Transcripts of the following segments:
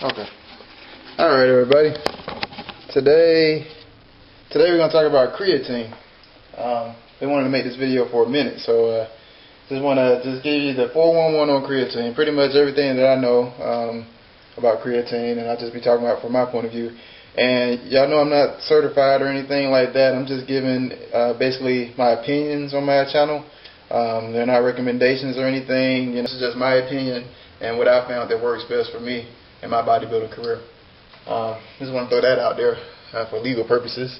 Okay. Alright everybody. Today we're going to talk about creatine. They wanted to make this video for a minute, so just want to give you the 411 on creatine. Pretty much everything that I know about creatine, and I'll just be talking about from my point of view. And y'all know I'm not certified or anything like that. I'm just giving basically my opinions on my channel. They're not recommendations or anything. You know, this is just my opinion and what I found that works best for me in my bodybuilding career. Just want to throw that out there for legal purposes.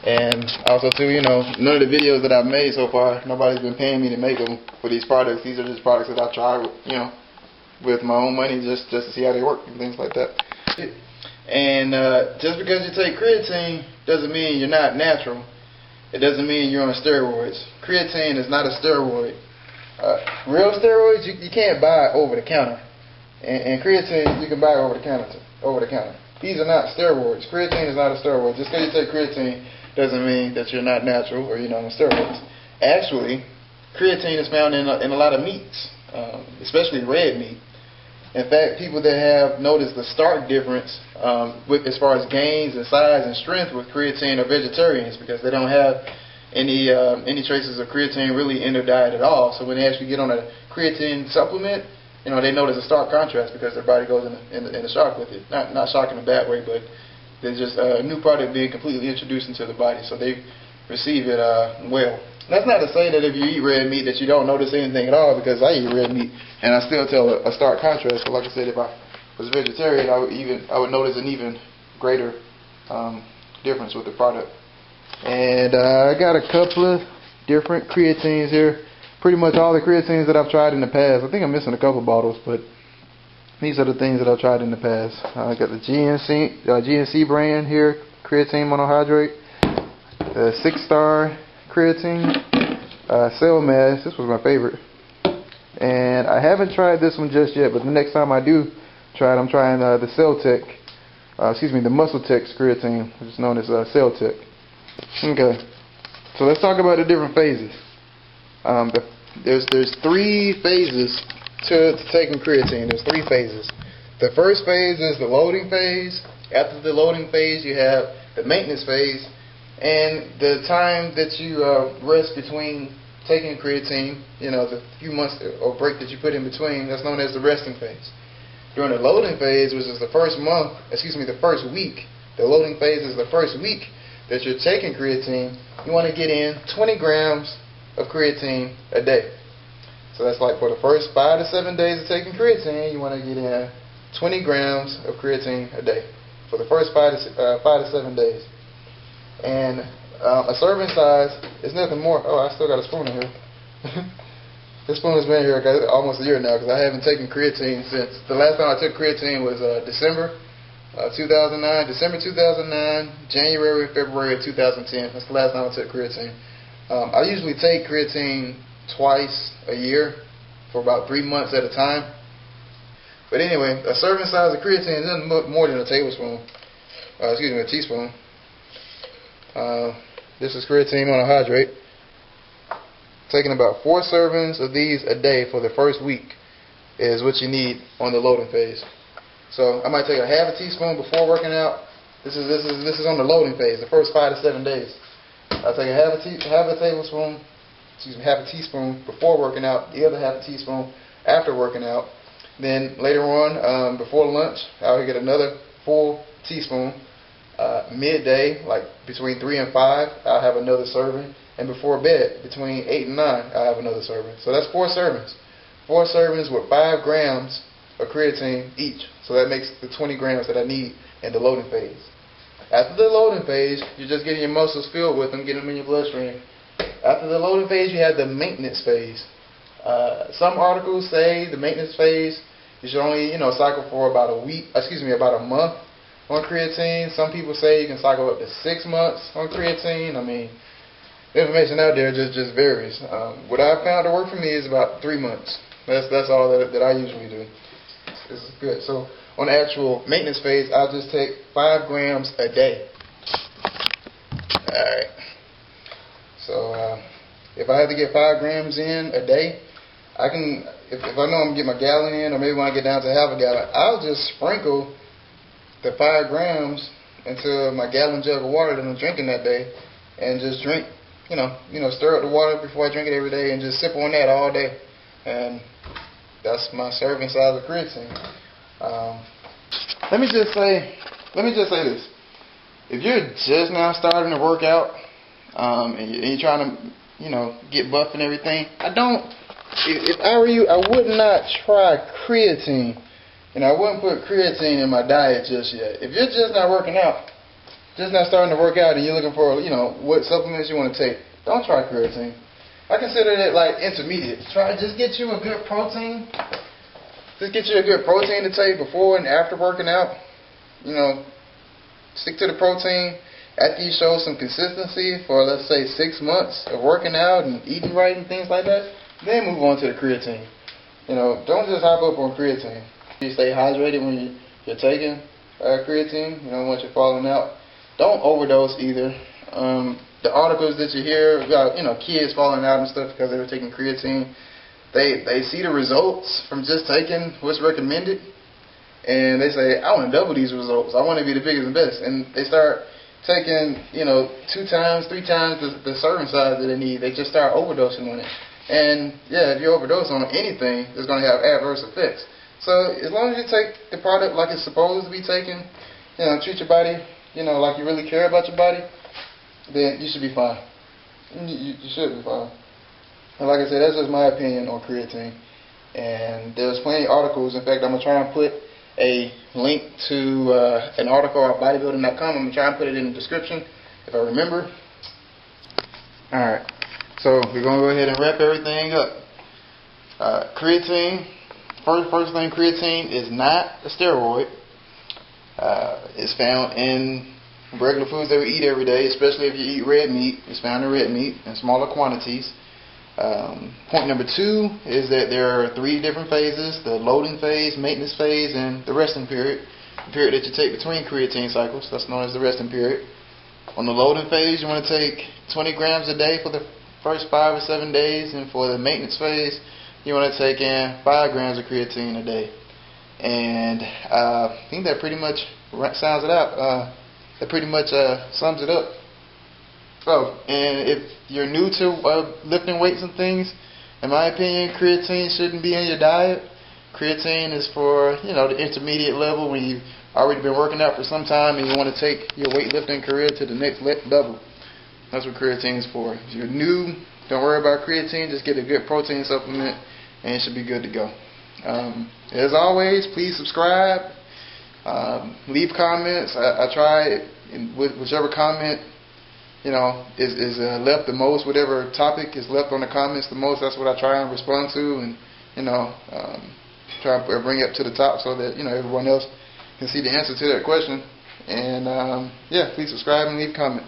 And also too, you know, none of the videos that I've made so far, nobody's been paying me to make them for these products. These are just products that I tried, you know, with my own money just to see how they work and things like that. And just because you take creatine doesn't mean you're not natural. It doesn't mean you're on steroids. Creatine is not a steroid. Real steroids you can't buy over the counter, and creatine you can buy over the counter. These are not steroids. Creatine is not a steroid. Just because you take creatine doesn't mean that you're not natural or you're not on steroids. Actually, creatine is found in a lot of meats, especially red meat. In fact, people that have noticed the stark difference as far as gains in size and strength with creatine are vegetarians, because they don't have any traces of creatine really in their diet at all. So when they actually get on a creatine supplement, you know, they notice a stark contrast because their body goes in the shock with it. Not shock in a bad way, but there's just a new product being completely introduced into the body, so they receive it well. That's not to say that if you eat red meat that you don't notice anything at all, because I eat red meat and I still tell a stark contrast. But like I said, if I was vegetarian, I would notice an even greater difference with the product. And I got a couple of different creatines here. Pretty much all the creatines that I've tried in the past. I think I'm missing a couple bottles, but these are the things that I've tried in the past. I got the GNC brand here, creatine monohydrate, the 6-star creatine, Cell Mass. This was my favorite, and I haven't tried this one just yet. But the next time I do try it, I'm trying the the Muscle Tech creatine, which is known as Cell Tech. Okay, so let's talk about the different phases. There's 3 phases to taking creatine. There's 3 phases. The first phase is the loading phase. After the loading phase, you have the maintenance phase, and the time that you rest between taking creatine, you know, the few months or break that you put in between, that's known as the resting phase. During the loading phase, which is the first week, the loading phase is the first week that you're taking creatine, you want to get in 20 grams of creatine a day. So that's like for the first 5 to 7 days of taking creatine, you want to get in 20 grams of creatine a day for the first 5 to 7 days. And a serving size is nothing more. Oh, I still got a spoon in here. This spoon has been here almost a year now, because I haven't taken creatine since the last time I took creatine was December 2009, January, February of 2010. That's the last time I took creatine. I usually take creatine twice a year for about 3 months at a time. But anyway, a serving size of creatine is nothing more than a tablespoon. A teaspoon. This is creatine monohydrate. Taking about 4 servings of these a day for the first week is what you need on the loading phase. So I might take a half a teaspoon before working out. This is on the loading phase, the first 5 to 7 days. I'll take a half a teaspoon before working out, the other half a teaspoon after working out. Then later on, before lunch, I'll get another full teaspoon. Midday, like between 3 and 5, I'll have another serving. And before bed, between 8 and 9, I'll have another serving. So that's 4 servings. 4 servings with 5 grams of creatine each. So that makes the 20 grams that I need in the loading phase. After the loading phase, you're just getting your muscles filled with them, getting them in your bloodstream. After the loading phase, you have the maintenance phase. Some articles say the maintenance phase, you should only, cycle for about a month on creatine. Some people say you can cycle up to 6 months on creatine. I mean, the information out there just varies. What I found to work for me is about 3 months. That's all that I usually do. This is good. So on the actual maintenance phase, I'll just take 5 grams a day. Alright. So if I have to get 5 grams in a day, I can, if I know I'm going to get my gallon in, or maybe when I get down to half a gallon, I'll just sprinkle the 5 grams into my gallon jug of water that I'm drinking that day, and just drink, stir up the water before I drink it every day, and just sip on that all day. And that's my serving size of creatine. Let me just say this: if you're just now starting to work out, and you're trying to, get buff and everything, if I were you, I would not try creatine. I wouldn't put creatine in my diet just yet. If you're just not working out, just not starting to work out, and you're looking for, what supplements you want to take, don't try creatine. I consider it like intermediate. Just get you a good protein. Just get you a good protein to take before and after working out. Stick to the protein after you show some consistency for, let's say, 6 months of working out and eating right and things like that. Then move on to the creatine. Don't just hop up on creatine. You stay hydrated when you're taking creatine, once you're falling out. Don't overdose either. The articles that you hear about, kids falling out and stuff because they were taking creatine, they see the results from just taking what's recommended, and they say, I want to double these results. I want to be the biggest and best. And they start taking, 2 times, 3 times the serving size that they need. They just start overdosing on it. And yeah, if you overdose on anything, it's going to have adverse effects. So as long as you take the product like it's supposed to be taken, treat your body, like you really care about your body, then you should be fine. You should be fine. And like I said, that's just my opinion on creatine. And there's plenty of articles. In fact, I'm going to try and put a link to an article on bodybuilding.com. I'm going to try and put it in the description if I remember. Alright, so we're going to go ahead and wrap everything up. Creatine. First thing, creatine is not a steroid. It's found in regular foods that we eat every day, especially if you eat red meat. It's found in red meat in smaller quantities. Point number 2 is that there are 3 different phases: the loading phase, maintenance phase, and the resting period. The period that you take between creatine cycles, that's known as the resting period. On the loading phase, you want to take 20 grams a day for the first 5 or 7 days, and for the maintenance phase, you want to take in 5 grams of creatine a day. And I think that pretty much sounds it out. That pretty much sums it up. Oh, and if you're new to lifting weights and things, in my opinion, creatine shouldn't be in your diet. Creatine is for, the intermediate level when you've already been working out for some time and you want to take your weightlifting career to the next level. That's what creatine is for. If you're new, don't worry about creatine. Just get a good protein supplement and it should be good to go. As always, please subscribe. Leave comments. I try, whichever comment is left the most, whatever topic is left on the comments the most, that's what I try and respond to, and try and bring it up to the top so that everyone else can see the answer to that question. And yeah, please subscribe and leave a comment.